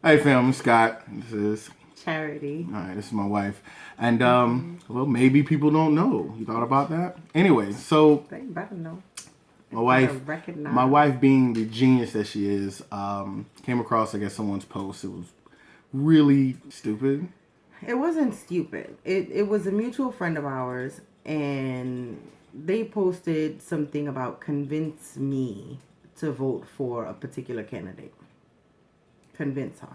Hey fam, I'm Scott. This is Charity. all right. This is my wife, and well, maybe people don't know. You thought about that? Anyway, so They better know. They my better wife, my recognize. wife, being the genius that she is, came across I guess someone's post. It was really stupid. It wasn't stupid. It was a mutual friend of ours, and they posted something about convince me to vote for a particular candidate. Convince her.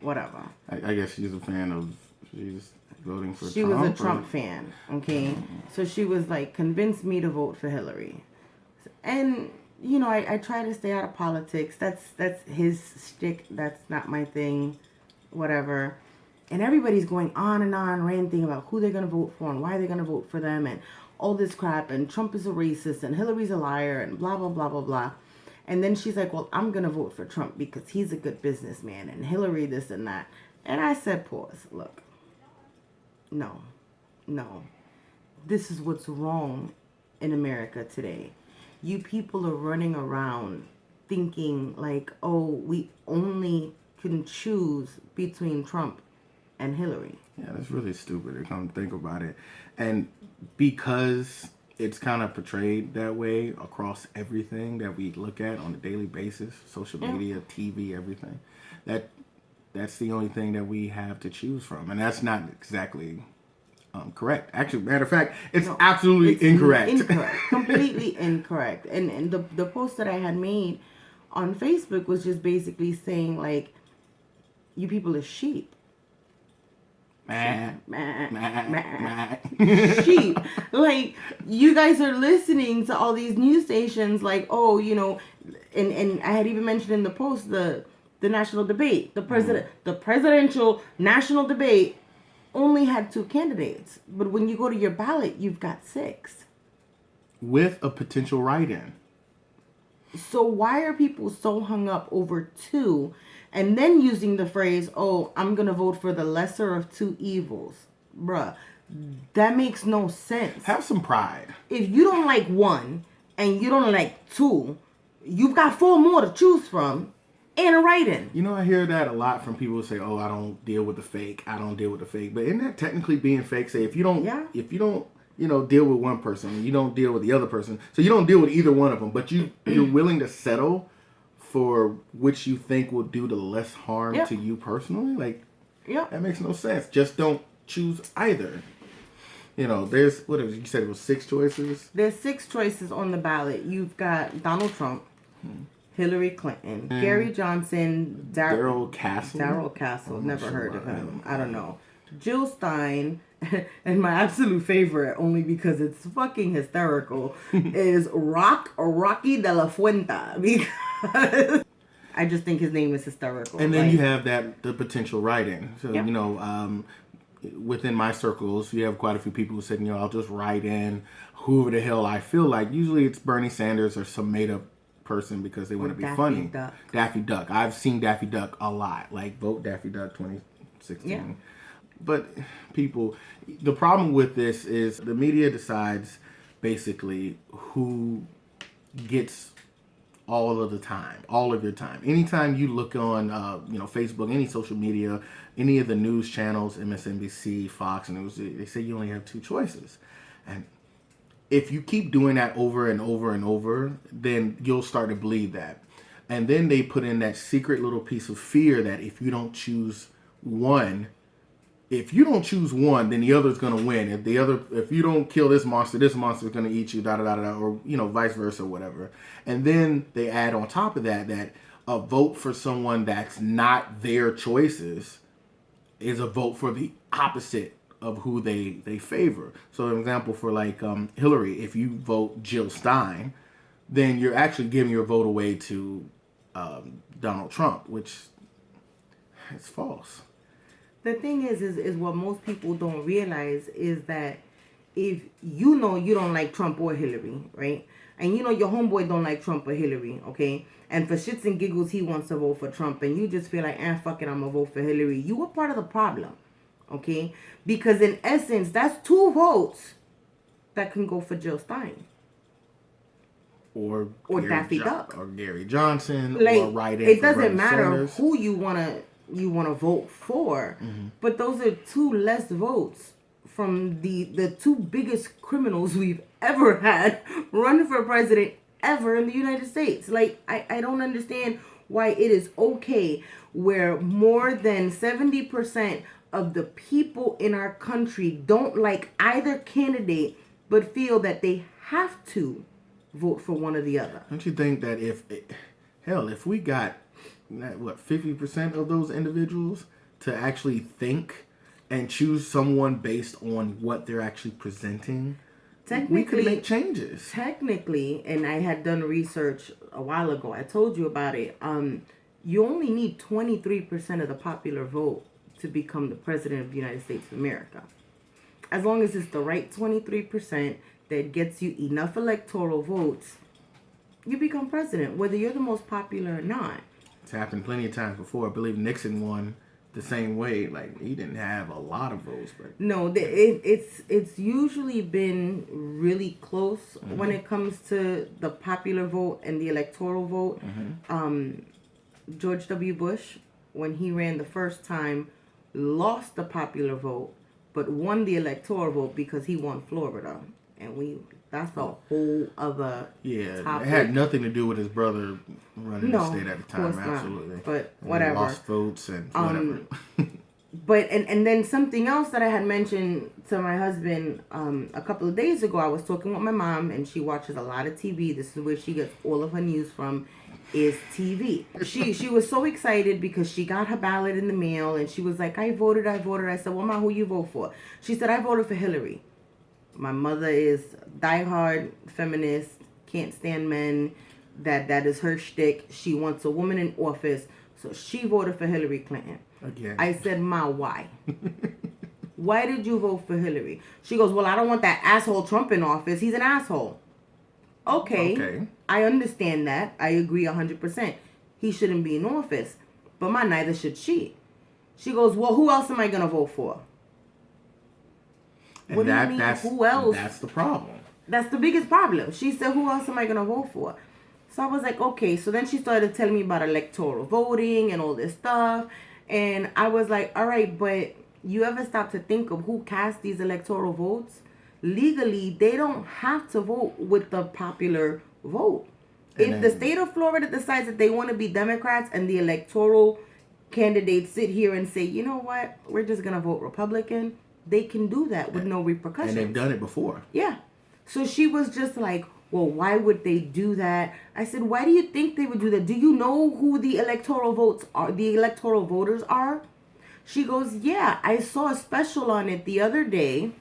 Whatever. I guess she's a fan of she's voting for She was a Trump. Or, Trump fan, okay? So she was like, convince me to vote for Hillary. And I try to stay out of politics. That's his shtick. That's not my thing. Whatever. And everybody's going on and on ranting about who they're gonna vote for and why they're gonna vote for them and all this crap and Trump is a racist and Hillary's a liar and blah blah blah blah blah. And then she's like, well, I'm gonna vote for Trump because he's a good businessman and Hillary this and that. And I said, pause. Look, no, no. This is what's wrong in America today. You people are running around thinking like, oh, we only can choose between Trump and Hillary. yeah, that's really stupid. To come think about it, and because it's kind of portrayed that way across everything that we look at on a daily basis, social Yeah. media, TV, everything. That that's the only thing that we have to choose from, and that's not exactly correct. Actually, matter of fact, it's No, absolutely it's incorrect. incorrect, completely incorrect. And the post that I had made on Facebook was just basically saying like, you people are sheep. Meh, Meh, meh, meh. meh. Sheep. Like, you guys are listening to all these news stations like, oh, and I had even mentioned in the post the national debate, the presidential national debate only had two candidates. But when you go to your ballot, you've got six. With a potential write-in. So why are people so hung up over two and then using the phrase, oh, I'm going to vote for the lesser of two evils? Bruh, that makes no sense. Have some pride. If you don't like one and you don't like two, you've got four more to choose from and a write-in. You know, I hear that a lot from people who say, "Oh, I don't deal with the fake. I don't deal with the fake." But isn't that technically being fake? Say Yeah. if you don't, deal with one person, you don't deal with the other person. So you don't deal with either one of them, but you're willing to settle for which you think will do the less harm Yep. to you personally. Like Yep. that makes no sense. Just don't choose either. There's what you said it was six choices. There's six choices on the ballot. You've got Donald Trump, Hillary Clinton, Gary Johnson, Daryl Castle. Daryl Castle, I'm not never sure heard of about him. him. I don't know. Jill Stein, and my absolute favorite, only because it's fucking hysterical, is Rocky de la Fuenta. Because I just think his name is hysterical. And then you have the potential write-in. So Yep. within my circles, you have quite a few people who said, I'll just write in whoever the hell I feel like. Usually it's Bernie Sanders or some made-up person because they want to be Daffy funny. Duck. Daffy Duck. I've seen Daffy Duck a lot. Like, vote Daffy Duck 2016. Yeah. But people, the problem with this is the media decides basically who gets all of the time, all of your time. Anytime you look on, Facebook, any social media, any of the news channels, MSNBC, Fox News, they say you only have two choices. And if you keep doing that over and over and over, then you'll start to believe that. And then they put in that secret little piece of fear that if you don't choose one, then the other's gonna win. If you don't kill this monster's gonna eat you, da da da da, or vice versa, whatever. And then they add on top of that a vote for someone that's not their choices is a vote for the opposite of who they favor. So, an example for like Hillary, if you vote Jill Stein, then you're actually giving your vote away to Donald Trump, which is false. The thing is what most people don't realize is that if you know you don't like Trump or Hillary, right? And you know your homeboy don't like Trump or Hillary, okay? And for shits and giggles he wants to vote for Trump and you just feel like, fuck it, I'm gonna vote for Hillary. You were part of the problem, okay? Because in essence, that's two votes that can go for Jill Stein. Or Daffy Duck. Or Gary Johnson, Like, or write in it for doesn't Bernie matter Sanders. who you want to you want to vote for. But those are 2 less votes from the 2 biggest criminals we've ever had run for president ever in the United States. Like, I don't understand why it is okay where more than 70% of the people in our country don't like either candidate but feel that they have to vote for one or the other. Don't you think that if we got 50% of those individuals to actually think and choose someone based on what they're actually presenting, we could make changes. Technically, and I had done research a while ago, I told you about it, you only need 23% of the popular vote to become the president of the United States of America. As long as it's the right 23% that gets you enough electoral votes, you become president, whether you're the most popular or not. It's happened plenty of times before. I believe Nixon won the same way. Like, he didn't have a lot of votes, but no, it's usually been really close when it comes to the popular vote and the electoral vote. George W. Bush, when he ran the first time, lost the popular vote but won the electoral vote because he won Florida, and that's a whole other topic. It had nothing to do with his brother running the state at the time. Absolutely, not. But whatever, lost votes and whatever. But and then something else that I had mentioned to my husband a couple of days ago, I was talking with my mom, and she watches a lot of TV. This is where she gets all of her news from, is TV. She was so excited because she got her ballot in the mail, and she was like, I voted. I said, well, Ma, who you vote for? She said, I voted for Hillary. My mother is diehard feminist, can't stand men. That is her shtick. She wants a woman in office, so she voted for Hillary Clinton. Again. I said, Ma, why? Why did you vote for Hillary? She goes, well, I don't want that asshole Trump in office. He's an asshole. Okay. I understand that. I agree 100%. He shouldn't be in office. But Ma, neither should she. She goes, well, who else am I going to vote for? And what do you mean, who else? That's the problem. That's the biggest problem. She said, who else am I going to vote for? So I was like, okay. So then she started telling me about electoral voting and all this stuff. And I was like, all right, but you ever stop to think of who cast these electoral votes? Legally, they don't have to vote with the popular vote. If the state of Florida decides that they want to be Democrats and the electoral candidates sit here and say, you know what, we're just going to vote Republican, they can do that with no repercussions. And they've done it before. Yeah. So she was just like, well, why would they do that? I said, why do you think they would do that? Do you know who the electoral votes are, the electoral voters are? She goes, yeah, I saw a special on it the other day.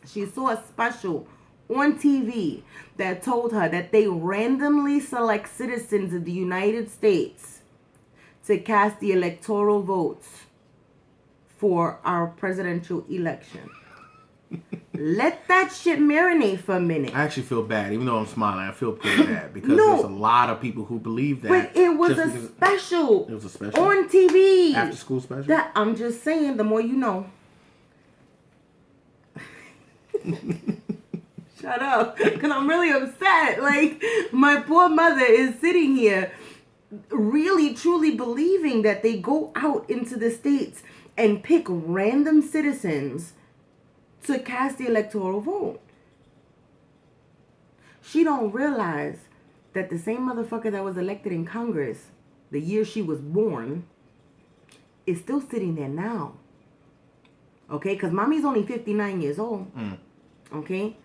She saw a special on TV that told her that they randomly select citizens of the United States to cast the electoral votes for our presidential election. Let that shit marinate for a minute. I actually feel bad. Even though I'm smiling, I feel pretty bad because there's a lot of people who believe that. But it was a special. It was a special on TV. After school special? That I'm just saying, the more you know. Shut up. Because I'm really upset. Like, my poor mother is sitting here really, truly believing that they go out into the states and pick random citizens to cast the electoral vote. She don't realize that the same motherfucker that was elected in Congress the year she was born is still sitting there now. Okay? Because mommy's only 59 years old. Okay?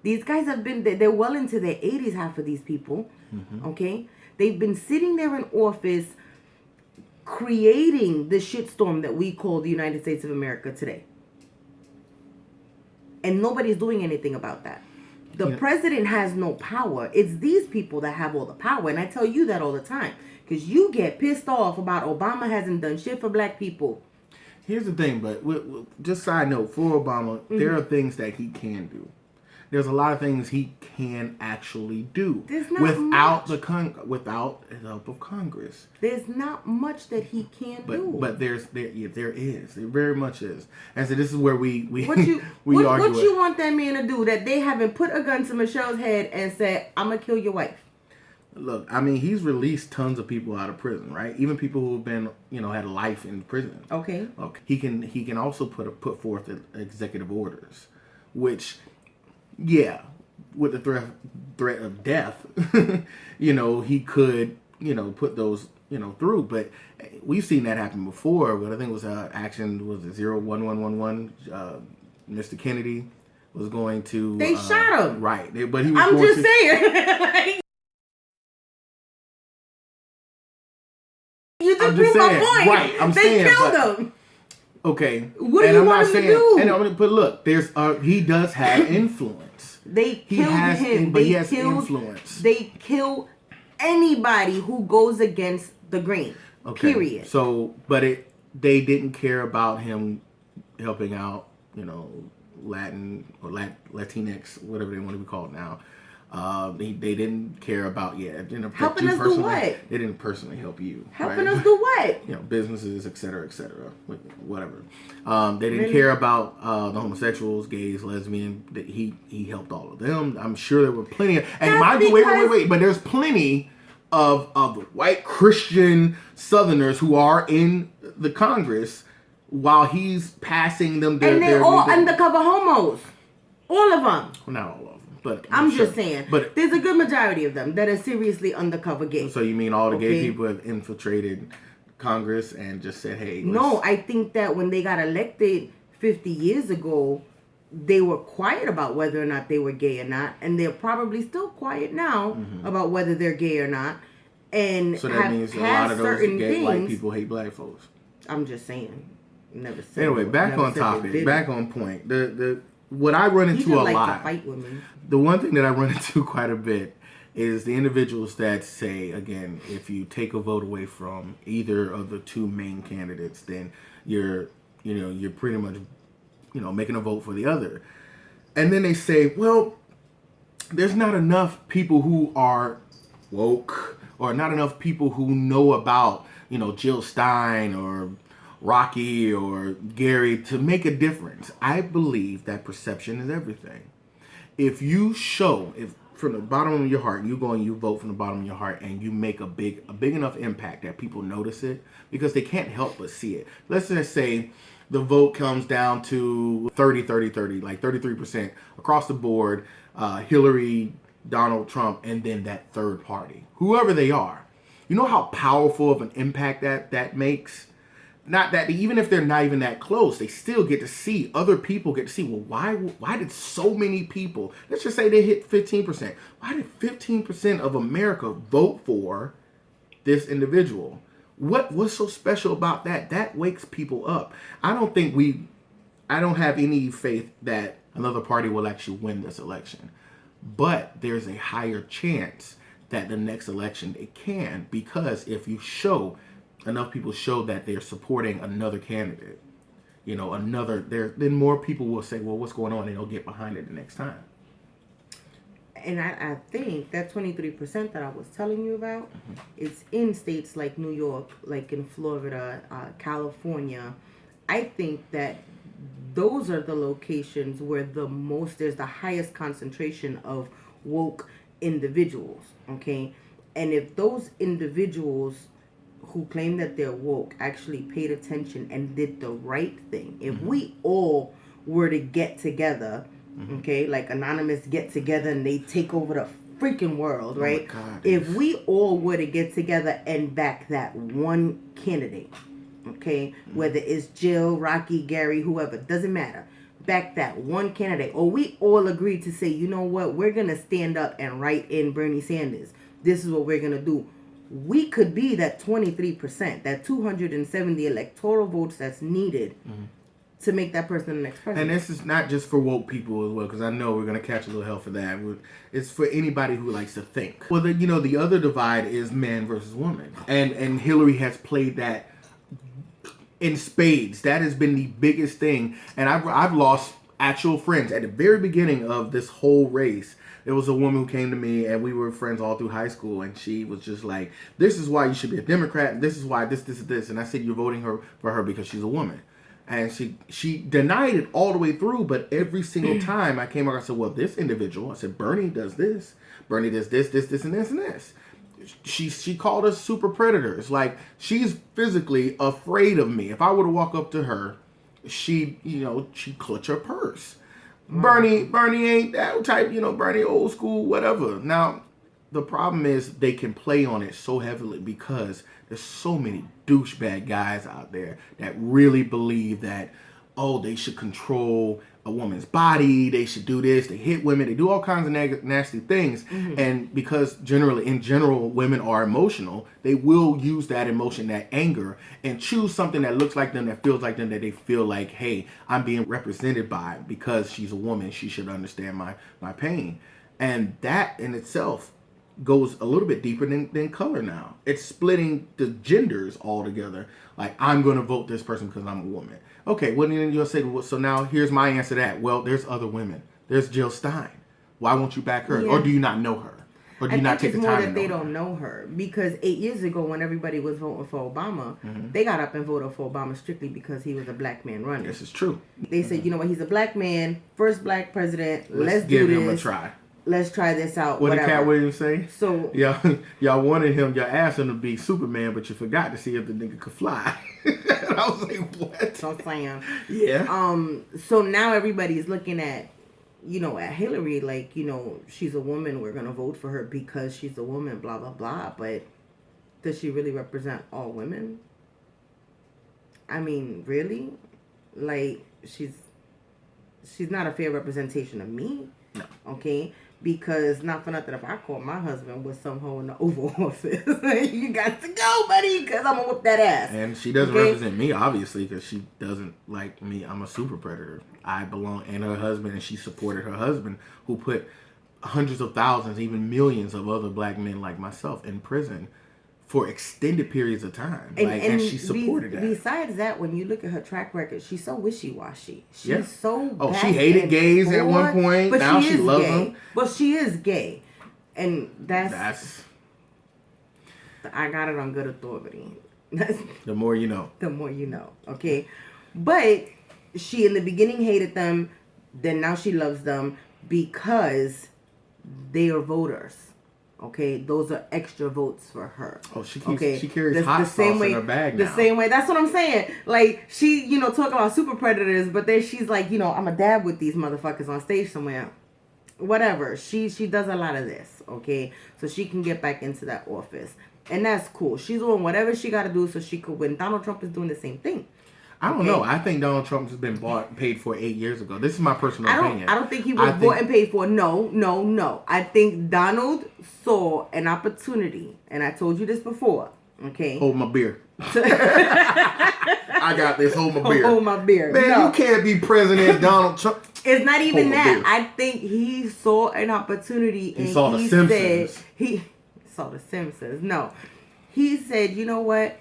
These guys have been, they're well into their 80s, half of these people. Okay? They've been sitting there in office creating the shitstorm that we call the United States of America today. And nobody's doing anything about that. The president has no power. It's these people that have all the power. And I tell you that all the time. Because you get pissed off about Obama hasn't done shit for black people. Here's the thing, but just side note, for Obama, there are things that he can do. There's a lot of things he can actually do without without the help of Congress. There's not much that he can do. But there is. There very much is. And so this is where we what you argue. What you want that man to do that they haven't put a gun to Michelle's head and said, "I'm gonna kill your wife"? Look, I mean, he's released tons of people out of prison, right? Even people who have been, had life in prison. Okay. Okay. He can also put forth executive orders, which, yeah, with the threat of death, he could, put those, through. But we've seen that happen before. But I think it was action was it 01111. Mr. Kennedy was going to. They shot him. Right, but he was. I'm just saying. You just proved my point. Right, I'm they saying. They killed him. Okay. What do you want him to do? But look, there's he does have influence. They killed him. But he has influence. They kill anybody who goes against the grain. Okay. Period. So, but they didn't care about him helping out, Latin or Latinx, whatever they want to be called now. They didn't care about helping us do what? They didn't personally help you. Helping us do what? Businesses, et cetera, whatever. They didn't care about the homosexuals, gays, lesbian. He helped all of them. I'm sure there were plenty. And mind you, wait. But there's plenty of white Christian Southerners who are in the Congress while he's passing them. And they're all undercover homos. All of them. Well, not all of them. But I'm just saying, but there's a good majority of them that are seriously undercover gay. So you mean all the gay people have infiltrated Congress and just said, hey... No, I think that when they got elected 50 years ago, they were quiet about whether or not they were gay or not. And they're probably still quiet now about whether they're gay or not. And so that means a lot of those gay white people hate black folks. I'm just saying. Never said anyway, back on topic. Back on point. What I run into a lot... to fight with me. The one thing that I run into quite a bit is the individuals that say, again, if you take a vote away from either of the two main candidates, then you're pretty much, making a vote for the other. And then they say, well, there's not enough people who are woke or not enough people who know about, Jill Stein or Rocky or Gary to make a difference. I believe that perception is everything. If you show, if from the bottom of your heart, you go and you vote from the bottom of your heart and you make a big enough impact that people notice it because they can't help but see it. Let's just say the vote comes down to 30, like 33% across the board, Hillary, Donald Trump, and then that third party, whoever they are. You know how powerful of an impact that makes? Not that even if they're not even that close, they still get to see, other people get to see, well, why did so many people, let's just say they hit 15%. Why did 15% of America vote for this individual? What's so special about that? That wakes people up. I don't have any faith that another party will actually win this election. But there's a higher chance that the next election it can, because if you enough people show that they're supporting another candidate, then more people will say, well, what's going on? And they'll get behind it the next time. And I think that 23% that I was telling you about, it's in states like New York, like in Florida, California. I think that those are the locations where there's the highest concentration of woke individuals, okay? And if those individuals who claim that they're woke actually paid attention and did the right thing. If we all were to get together, okay, like Anonymous get together and they take over the freaking world, right? If we all were to get together and back that one candidate, okay, whether it's Jill, Rocky, Gary, whoever, doesn't matter. Back that one candidate, or we all agreed to say, you know what, we're going to stand up and write in Bernie Sanders. This is what we're going to do. We could be that 23%, that 270 electoral votes that's needed to make that person the next president. And this is not just for woke people as well, because I know we're going to catch a little hell for that. It's for anybody who likes to think. Well, the other divide is man versus woman. And Hillary has played that in spades. That has been the biggest thing. And I've lost actual friends at the very beginning of this whole race. There was a woman who came to me, and we were friends all through high school, and she was just like, this is why you should be a Democrat, and this is why this. And I said, you're voting for her because she's a woman. And she denied it all the way through, but every single time I came across, I said, well, this individual, I said, Bernie does this. Bernie does this, and this, and this. she called us super predators. Like, she's physically afraid of me. If I were to walk up to her, she'd clutch her purse. Bernie ain't that type, Bernie old school, whatever. Now, the problem is they can play on it so heavily because there's so many douchebag guys out there that really believe that, oh, they should control a woman's body, they should do this, they hit women, they do all kinds of nasty things. And because in general, women are emotional, they will use that emotion, that anger, and choose something that looks like them, that feels like them, that they feel like, hey, I'm being represented by, because she's a woman, she should understand my pain. And that in itself goes a little bit deeper than color now. It's splitting the genders altogether. Like, I'm going to vote this person because I'm a woman. Okay, well, then you'll say, well, so now here's my answer to that. Well, there's other women. There's Jill Stein. Why won't you back her? Yeah. Or do you not know her? Or do you not take the time to know her? I think it's more that they don't know her. Because 8 years ago, when everybody was voting for Obama, they got up and voted for Obama strictly because he was a black man running. This is true. They said, you know what, he's a black man, first black president, let's give do this. him a try. Let's try this out. What did whatever. Cat Williams say? So y'all wanted him, y'all asked him to be Superman, but you forgot to see if the nigga could fly. And I was like, what? So saying. Yeah. So now everybody's looking at, at Hillary, like, she's a woman, we're gonna vote for her because she's a woman, blah blah blah. But does she really represent all women? I mean, really? Like, she's not a fair representation of me. No. Okay? Because not for nothing, if I call my husband with some hoe in the Oval Office, you got to go, buddy, because I'm gonna whoop that ass. And she doesn't represent me, obviously, because she doesn't like me. I'm a super predator. I belong, and her husband, and she supported her husband, who put hundreds of thousands, even millions of other black men like myself in prison for extended periods of time. And she supported that. Besides that, when you look at her track record, she's so wishy-washy. She's so Oh, she hated gays at one point. But now she loves them. But she is gay. And that's... I got it on good authority. The more you know. The more you know. Okay? But she, in the beginning, hated them. Then now she loves them because they are voters. Okay, those are extra votes for her. Oh, she carries hot sauce in her bag now. The same way. That's what I'm saying. Like, she, talking about super predators, but then she's like, I'm a dab with these motherfuckers on stage somewhere. Whatever. She does a lot of this, okay? So she can get back into that office. And that's cool. She's doing whatever she got to do so she could win. Donald Trump is doing the same thing. I don't know. I think Donald Trump has been paid for 8 years ago. This is my personal opinion. I don't think he was bought and paid for. No. I think Donald saw an opportunity, and I told you this before. Okay. Hold my beer. I got this. Hold my beer. Hold my beer. Man, you can't be President Donald Trump. It's not even that. I think he saw an opportunity. He saw The Simpsons. He saw The Simpsons. No. He said, you know what?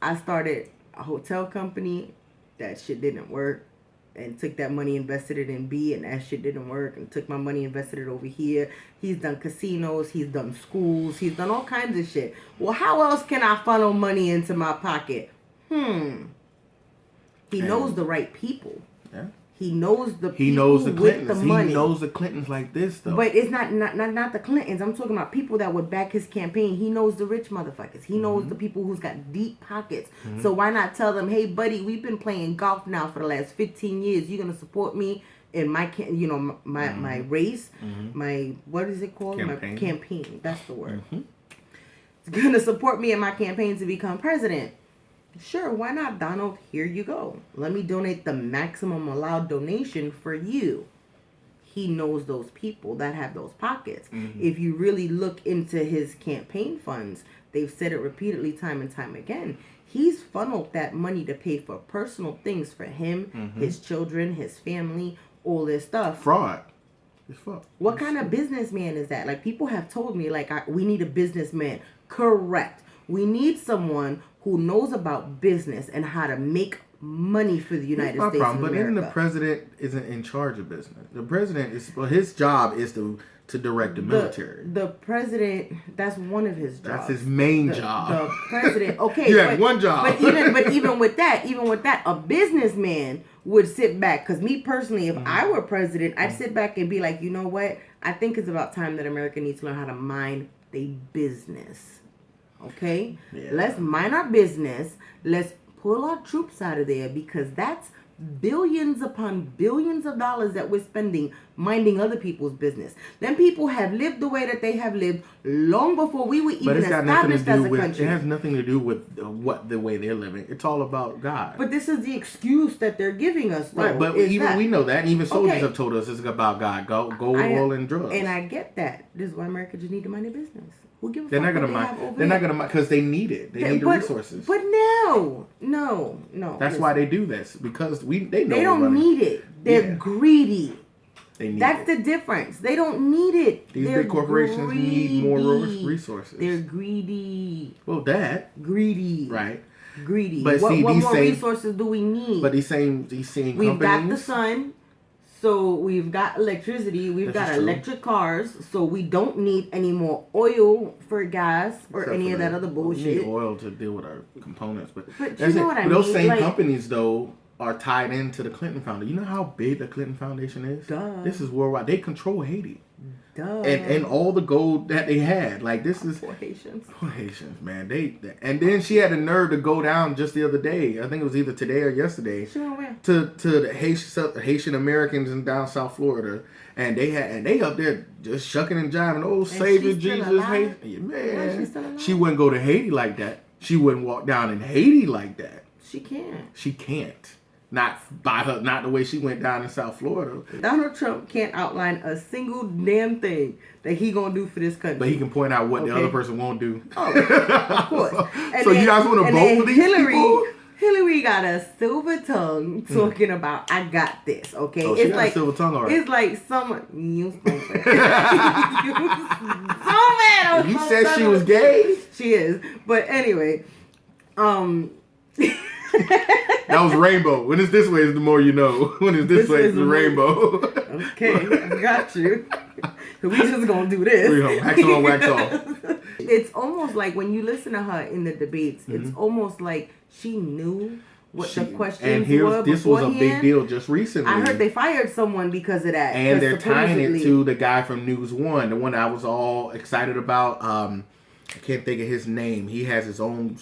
I started a hotel company. That shit didn't work. And took that money, invested it in B, and that shit didn't work. And took my money, invested it over here. He's done casinos. He's done schools. He's done all kinds of shit. Well, how else can I funnel money into my pocket? He knows the right people. Yeah. He knows the people with the money. He knows the Clintons like this, though. But it's not the Clintons. I'm talking about people that would back his campaign. He knows the rich motherfuckers. He knows the people who's got deep pockets. So why not tell them, hey, buddy, we've been playing golf now for the last 15 years. You're going to support me in my, my race, my, what is it called? Campaign. My campaign. That's the word. It's going to support me in my campaign to become president. Sure, why not, Donald? Here you go. Let me donate the maximum allowed donation for you. He knows those people that have those pockets. If you really look into his campaign funds, they've said it repeatedly time and time again. He's funneled that money to pay for personal things for him, his children, his family, all this stuff. Fraud. It's fraud. What kind of businessman is that? Like, people have told me, like, we need a businessman. Correct. We need someone who knows about business and how to make money for the United States of America. But then the president isn't in charge of business. The president his job is to direct the military. The president, that's one of his jobs. That's his main job. The president, okay. You had one job. But even with that, a businessman would sit back. Because me personally, if I were president, I'd sit back and be like, you know what? I think it's about time that America needs to learn how to mind they business. Okay? Yeah. Let's mind our business. Let's pull our troops out of there, because that's billions upon billions of dollars that we're spending minding other people's business. Them people have lived the way that they have lived long before we were even established as a country. It has nothing to do with the way they're living. It's all about God. But this is the excuse that they're giving us, though. Right, but we know that. Even soldiers have told us it's about God. Gold, oil, and drugs. And I get that. This is why America just need to mind their business. Who gives a They're fuck not gonna mind. They're not gonna mind because they need it. They need the resources. But no. That's why they do this, because they know they don't need it. They're greedy. That's the difference. They don't need it. These big corporations need more resources. They're greedy. Well, greedy, right? Greedy. But what more resources do we need? But these same companies. We've got the sun. So we've got electricity, we've got electric cars, so we don't need any more oil for gas or any of that other bullshit. We need oil to deal with our components, but you know what I mean? Those same companies, though, are tied into the Clinton Foundation. You know how big the Clinton Foundation is? Duh. This is worldwide. They control Haiti. Duh. And all the gold that they had. Like, this is... Poor Haitians. Poor Haitians, man. And then she had the nerve to go down just the other day. I think it was either today or yesterday. She went where? To the Haitian Americans in down South Florida. And they up there just shucking and jiving. Oh, Savior Jesus. Man. She wouldn't go to Haiti like that. She wouldn't walk down in Haiti like that. She can't. She can't. Not the way she went down in South Florida. Donald Trump can't outline a single damn thing that he gonna do for this country. But he can point out what the other person won't do. Oh, of course. So you guys want to vote for these people? Hillary got a silver tongue talking about, I got this, okay? Oh, it's got a silver tongue, all right. It's like someone... You so mad. You said she was gay? She is. But anyway, that was rainbow. When it's this way, it's the more you know. When it's this way, it's the rainbow. Okay, I got you. We just gonna do this. Wax on, wax off. It's almost like when you listen to her in the debates, it's almost like she knew what the questions were. This was a big deal just recently. I heard they fired someone because of that. And they're tying it to the guy from News One, the one I was all excited about. I can't think of his name. He has his own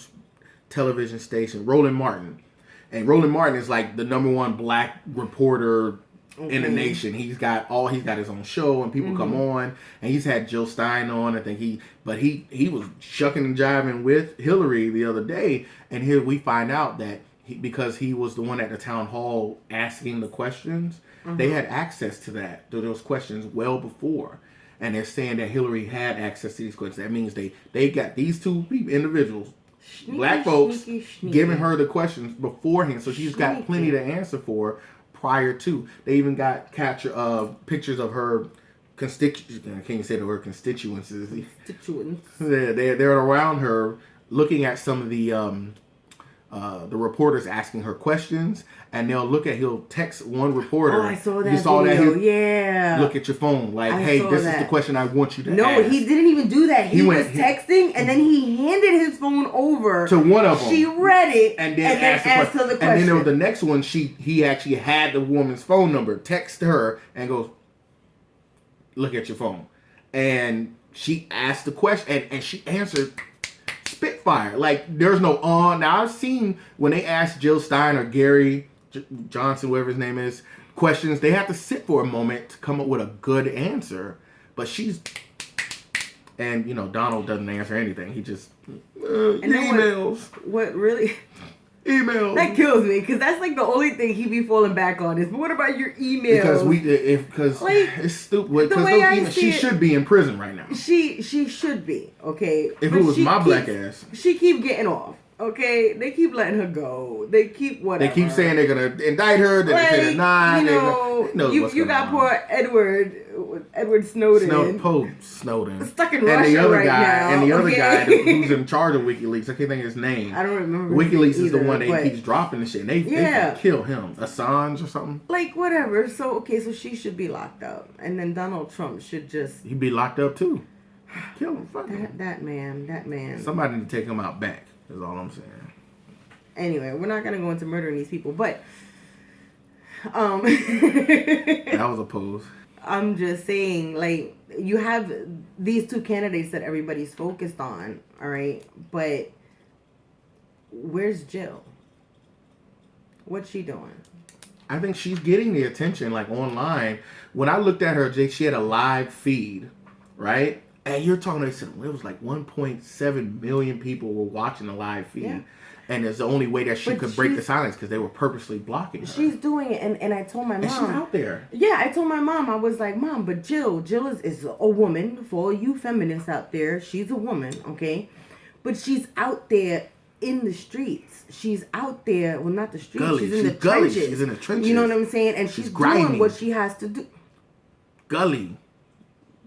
television station, Roland Martin. And Roland Martin is like the #1 black reporter in the nation. He's got his own show, and people come on, and he's had Jill Stein on. I think he was shucking and jiving with Hillary the other day, and here we find out that because he was the one at the town hall asking the questions, they had access to those questions well before. And they're saying that Hillary had access to these questions. That means they got these two individuals, black folks, giving her the questions beforehand, so she's got plenty to answer for prior to. They even got pictures of her constituents. I can't say the word constituents. They're around her, looking at some of the reporters asking her questions, and he'll text one reporter. Oh, I saw that. You saw video. that? Yeah. Look at your phone. Like, hey, this is the question I want you to ask. No, he didn't even do that. He was texting, and then he handed his phone over to one of them. She read it, and then asked her the question. And then there was the next one. He actually had the woman's phone number. Text her and goes, look at your phone. And she asked the question, and she answered spitfire. Like, there's no on. Now, I've seen when they ask Jill Stein or Gary Johnson, whatever his name is, questions, they have to sit for a moment to come up with a good answer. But and Donald doesn't answer anything. He just emails. What really? Emails. That kills me, because that's like the only thing he be falling back on is, but what about your emails? Because it's stupid. Because she should be in prison right now. She should be, okay? If it was my black ass. She keep getting off. Okay, they keep letting her go. They keep whatever. They keep saying they're gonna indict her. Then they say not. You got poor Edward Snowden. Snowden. Stuck in Russia right now. And the other guy who's in charge of WikiLeaks. I can't think of his name. I don't remember. WikiLeaks is the one that keeps dropping the shit. And they can kill him. Assange or something. Like, whatever. So she should be locked up, and then Donald Trump should just. He'd be locked up too. Kill him. Fuck him. That man. Somebody need to take him out back. Is all I'm saying. Anyway, we're not gonna go into murdering these people, but that was a pose. I'm just saying, like, you have these two candidates that everybody's focused on, all right? But where's Jill? What's she doing? I think she's getting the attention, like, online. When I looked at her, Jake, she had a live feed, right? And you're talking, they said, it was like 1.7 million people were watching the live feed. Yeah. And it's the only way that she But could break the silence because they were purposely blocking her. She's doing it, and I told my mom. And she's out there. Yeah, I told my mom, I was like, Mom, but Jill is a woman. For all you feminists out there, she's a woman, okay? But she's out there in the streets. She's out there, well, not the streets. Gully. She's in the gully. trenches. She's in the trenches. You know what I'm saying? And she's grimy. doing what she has to do. Gully.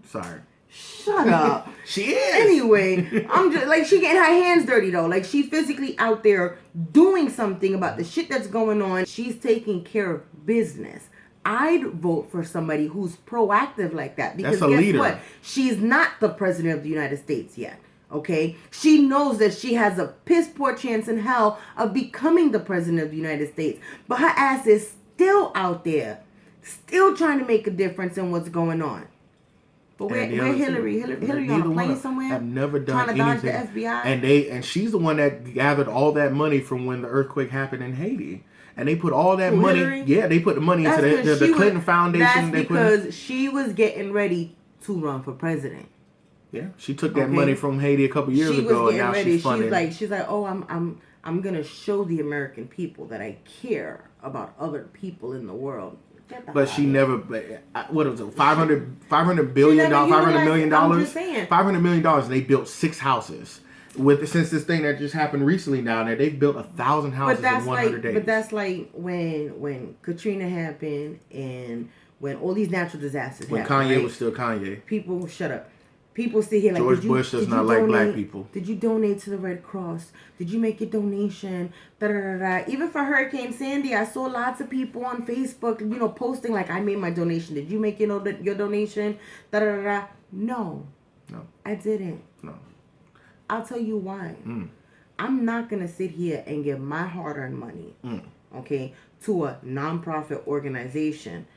Sorry. Shut up. She is. Anyway, I'm just like, she getting her hands dirty though. Like, she physically out there doing something about the shit that's going on. She's taking care of business. I'd vote for somebody who's proactive like that. Because That's a guess leader. what? She's not the president of the United States yet. Okay? She knows that she has a piss poor chance in hell of becoming the president of the United States. But her ass is still out there. Still trying to make a difference in what's going on. But where Hillary? Hillary on a plane somewhere? Have never done trying to anything. dodge the FBI? And she's the one that gathered all that money from when the earthquake happened in Haiti. And they put all that money. Hillary? Yeah, they put the money into the Clinton Foundation. That's because she was getting ready to run for president. Yeah, she took that money from Haiti a couple years ago, and now she's funding. She's like, oh, I'm gonna show the American people that I care about other people in the world. But she never. What was it? $500 billion, $500 million, $500 million. And they built 6 houses. Since this thing that just happened recently down there, they've built 1,000 houses in 100 days. But that's like when Katrina happened and when all these natural disasters happened. When Kanye right? was still Kanye. People shut up. People sit here like, George Bush does not like black people. Did you donate to the Red Cross? Did you make your donation? Da, da, da, da. Even for Hurricane Sandy, I saw lots of people on Facebook, posting like, I made my donation. Did you make your donation? Da, da, da, da. No, I didn't. No. I'll tell you why. I'm not going to sit here and give my hard-earned money, okay, to a nonprofit organization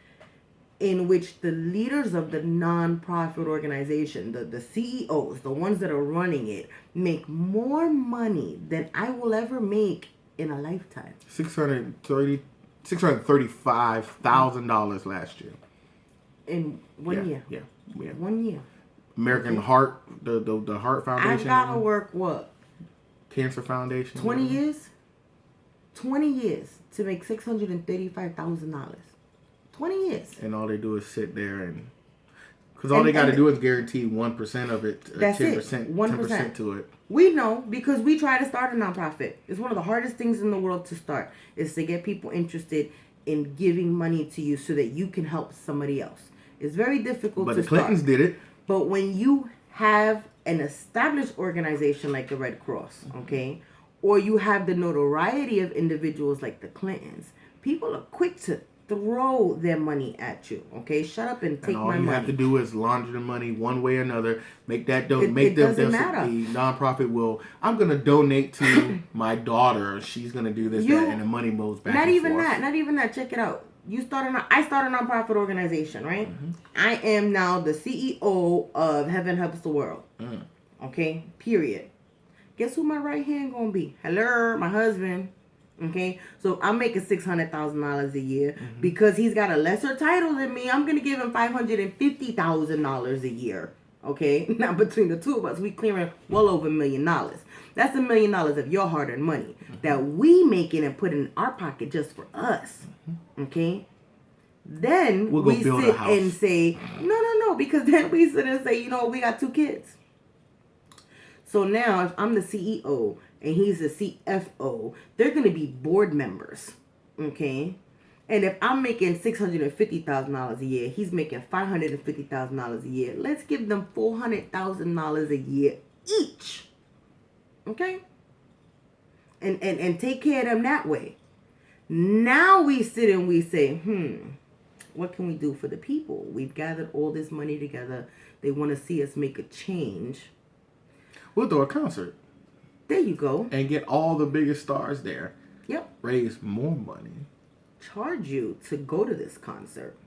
in which the leaders of the nonprofit organization, the CEOs, the ones that are running it, make more money than I will ever make in a lifetime. $635,000 last year. In 1 year. Yeah. 1 year. American Heart, the Heart Foundation. I gotta work what? Cancer Foundation. 20 years? 20 years to make $635,000. 20 years. And all they do is sit there and... Because all they got to do is guarantee 1% of it. That's 10%, it. 1%. 10% to it. We know because we try to start a nonprofit. It's one of the hardest things in the world to start. Is to get people interested in giving money to you so that you can help somebody else. It's very difficult to start. But the Clintons did it. But when you have an established organization like the Red Cross, okay, or you have the notoriety of individuals like the Clintons, people are quick to throw their money at you, okay? Shut up and take my money. All you have to do is launder the money one way or another. Make that doesn't matter. The nonprofit will. I'm gonna donate to my daughter. She's gonna do this, that, and the money moves back. Not even that. Check it out. I start a nonprofit organization, right? I am now the CEO of Heaven Helps the World. Okay, period. Guess who my right hand gonna be? Hello, my husband. Okay, so I'm making $600,000 a year because he's got a lesser title than me. I'm gonna give him $550,000 a year. Okay, now between the two of us, we clearing well over $1 million. That's $1 million of your hard-earned money that we making and put in our pocket just for us. Okay, then we sit and say no, because then we sit and say, we got 2 kids. So now if I'm the CEO and he's the CFO, they're going to be board members, okay? And if I'm making $650,000 a year, he's making $550,000 a year. Let's give them $400,000 a year each, okay? And take care of them that way. Now we sit and we say, what can we do for the people? We've gathered all this money together. They want to see us make a change. We'll do a concert. There you go. And get all the biggest stars there. Yep. Raise more money. Charge you to go to this concert.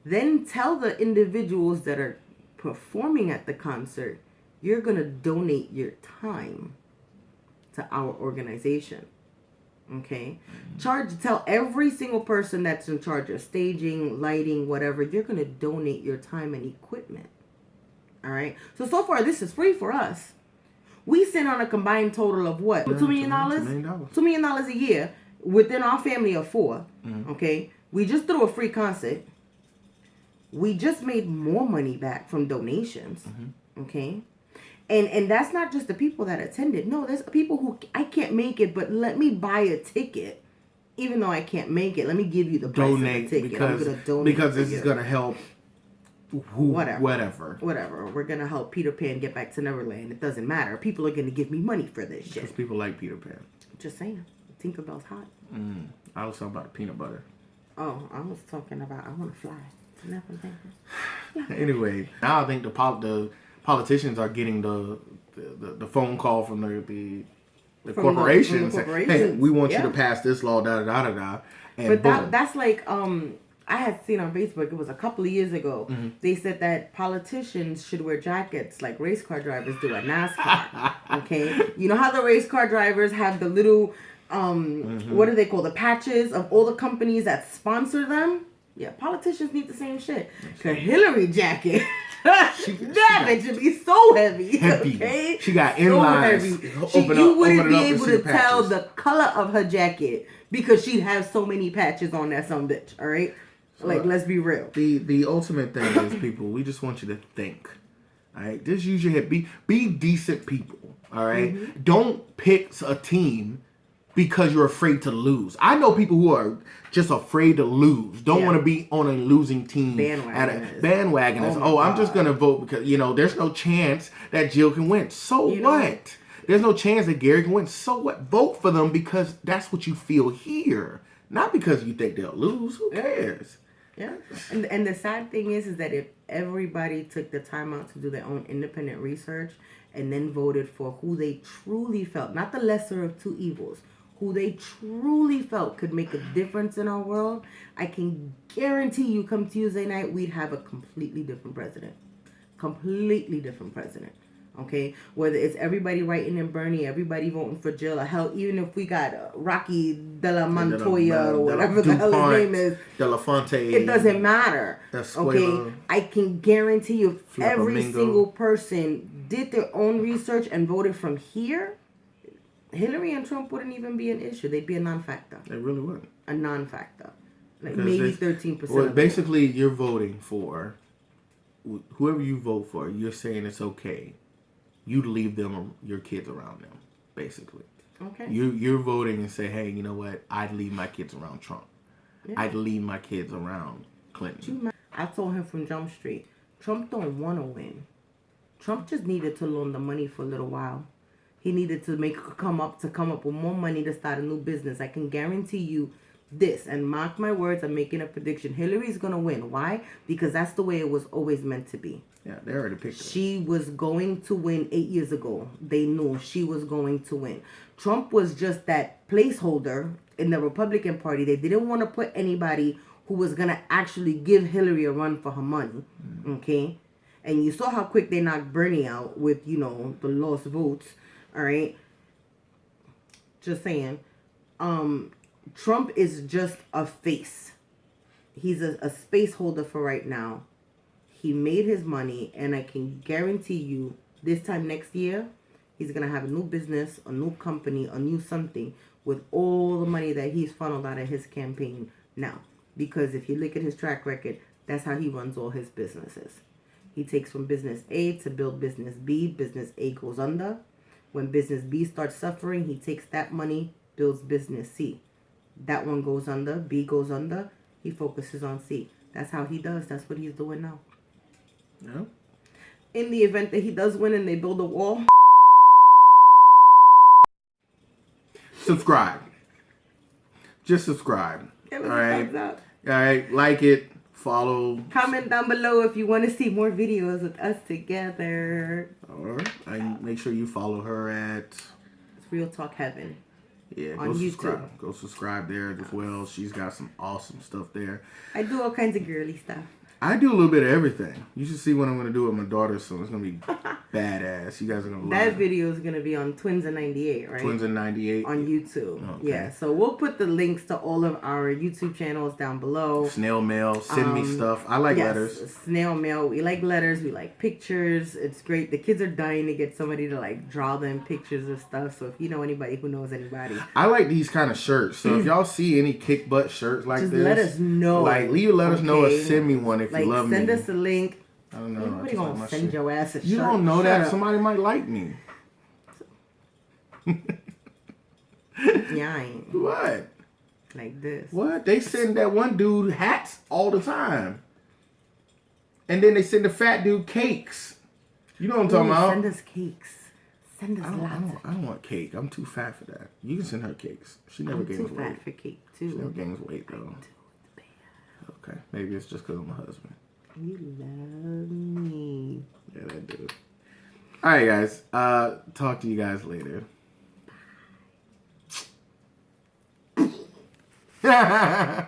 Then tell the individuals that are performing at the concert, you're going to donate your time to our organization. Okay? Tell every single person that's in charge of staging, lighting, whatever, you're going to donate your time and equipment. All right? So far, this is free for us. We sent on a combined total of what? $2 million? $2 million a year within our family of 4. Okay? We just threw a free concert. We just made more money back from donations. Okay? And that's not just the people that attended. No, there's people who, I can't make it, but let me buy a ticket. Even though I can't make it, let me give you the price of the ticket. I'm going to donate because this is going to help whatever. We're going to help Peter Pan get back to Neverland. It doesn't matter. People are going to give me money for this shit. Because people like Peter Pan. Just saying. Tinkerbell's hot. I was talking about peanut butter. Oh, I was talking about I want to fly. Anyway, now I think the politicians are getting the phone call from the corporations. Hey, we want you to pass this law, da da da da. And but that's like I had seen on Facebook. It was a couple of years ago. They said that politicians should wear jackets like race car drivers do at NASCAR. Okay, you know how the race car drivers have the little what do they call, the patches of all the companies that sponsor them? Yeah, politicians need the same shit. The Hillary jacket. That bitch should be so heavy. Okay? She got inlines. You wouldn't be able to tell the color of her jacket because she'd have so many patches on that some bitch. All right? Like, let's be real. The ultimate thing is, people, we just want you to think. All right? Just use your head. Be decent people. All right? Don't pick a team because you're afraid to lose. I know people who are just afraid to lose. Don't want to be on a losing team. Bandwagoners. I'm just going to vote because, there's no chance that Jill can win. So what? There's no chance that Gary can win. So what? Vote for them because that's what you feel here. Not because you think they'll lose. Who cares? Yeah. And the sad thing is that if everybody took the time out to do their own independent research and then voted for who they truly felt, not the lesser of two evils, who they truly felt could make a difference in our world, I can guarantee you come Tuesday night, we'd have a completely different president. Okay? Whether it's everybody writing in Bernie, everybody voting for Jill, or hell, even if we got Rocky De La Montoya or whatever the hell his name is. De La Fonte. It doesn't matter. Okay? I can guarantee you if every single person did their own research and voted from here, Hillary and Trump wouldn't even be an issue. They'd be a non-factor. They really wouldn't. A non-factor. Like maybe 13%. Well, basically, you're voting for whoever you vote for. You're saying it's okay. You leave them, your kids around them, basically. Okay. You're voting and say, hey, you know what? I'd leave my kids around Trump. Yeah. I'd leave my kids around Clinton. I told him from Jump Street, Trump don't want to win. Trump just needed to loan the money for a little while. He needed to come up with more money to start a new business. I can guarantee you this, and mark my words, I'm making a prediction. Hillary's going to win. Why? Because that's the way it was always meant to be. Yeah, they already picked her. She was going to win 8 years ago. They knew she was going to win. Trump was just that placeholder in the Republican Party. They didn't want to put anybody who was going to actually give Hillary a run for her money. Okay? And you saw how quick they knocked Bernie out with, the lost votes. All right? Just saying. Trump is just a face. He's a space holder for right now. He made his money, and I can guarantee you this time next year, he's going to have a new business, a new company, a new something with all the money that he's funneled out of his campaign now. Because if you look at his track record, that's how he runs all his businesses. He takes from business A to build business B. Business A goes under. When business B starts suffering, he takes that money, builds business C. That one goes under, B goes under, he focuses on C. That's how he does. That's what he's doing now. Yeah. In the event that he does win and they build a wall, subscribe. Just subscribe. All right. All right. Like it. Follow. Comment down below if you want to see more videos with us together. All right. And make sure you follow her at It's Real Talk Heaven. Yeah, on go YouTube. subscribe. Go subscribe there as well. She's got some awesome stuff there. I do all kinds of girly stuff. I do a little bit of everything. You should see what I'm gonna do with my daughter soon. It's gonna be badass. You guys are gonna love That it. video is gonna be on Twins in '98, right? Twins in '98 on YouTube. Okay. Yeah, so we'll put the links to all of our YouTube channels down below. Snail mail, send me stuff. I like letters. Snail mail. We like letters. We like pictures. It's great. The kids are dying to get somebody to like draw them pictures of stuff. So if you know anybody who knows anybody, I like these kind of shirts. So if y'all see any kick butt shirts like just this, let us know. Like let us know or send me one if like, you love me. send us a link. I don't know. Nobody gonna send your ass a shirt. You don't know Shut that. up. Somebody might like me. Yeah, I ain't. What? Like this. What? They send that one dude hats all the time. And then they send the fat dude cakes. You know what I'm talking about? Send us cakes. Send us lots. I don't want cake. I'm too fat for that. You can send her cakes. She never gains weight. I'm too fat for cake too. She never gains weight though. Okay. Maybe it's just because I'm a husband. You love me. Yeah, that do. Alright guys. Talk to you guys later. Bye.